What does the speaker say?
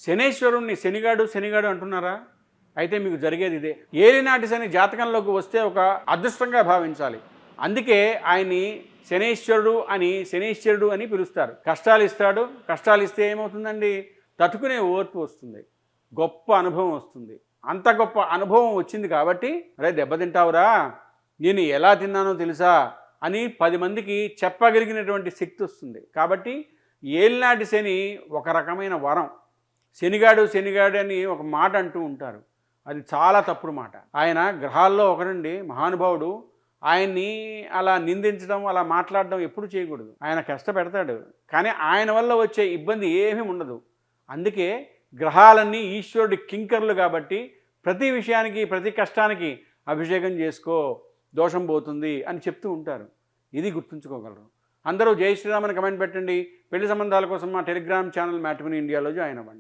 శనేశ్వరుణ్ణి శనిగాడు శనిగాడు అంటున్నారా? అయితే మీకు జరిగేది ఇదే. ఏలినాటి శని జాతకంలోకి వస్తే ఒక అదృష్టంగా భావించాలి. అందుకే ఆయన్ని శనేశ్వరుడు అని పిలుస్తారు. కష్టాలు ఇస్తాడు. కష్టాలు ఇస్తే ఏమవుతుందండి? తట్టుకునే ఓర్పు వస్తుంది, గొప్ప అనుభవం వస్తుంది. అంత గొప్ప అనుభవం వచ్చింది కాబట్టి అరే దెబ్బతింటావురా, నేను ఎలా తిన్నానో తెలుసా అని 10 మందికి చెప్పగలిగినటువంటి శక్తి వస్తుంది. కాబట్టి ఏలినాటి శని ఒక రకమైన వరం. శనిగాడు శనిగాడు అని ఒక మాట అంటూ ఉంటారు, అది చాలా తప్పుడు మాట. ఆయన గ్రహాల్లో ఒకడండి, మహానుభావుడు. ఆయన్ని అలా నిందించడం, అలా మాట్లాడడం ఎప్పుడు చేయకూడదు. ఆయన కష్టపెడతాడు, కానీ ఆయన వల్ల వచ్చే ఇబ్బంది ఏమీ ఉండదు. అందుకే గ్రహాలన్నీ ఈశ్వరుడి కింకర్లు కాబట్టి ప్రతి విషయానికి ప్రతి కష్టానికి అభిషేకం చేసుకో, దోషం పోతుంది అని చెప్తూ ఉంటారు. ఇది గుర్తుంచుకోగలరు. అందరూ జై శ్రీరామ్ అని కమెంట్ పెట్టండి. పెళ్లి సంబంధాల కోసం మా టెలిగ్రామ్ ఛానల్ మ్యాట్రిమోనీ ఇండియాలో జాయిన్ అవ్వండి.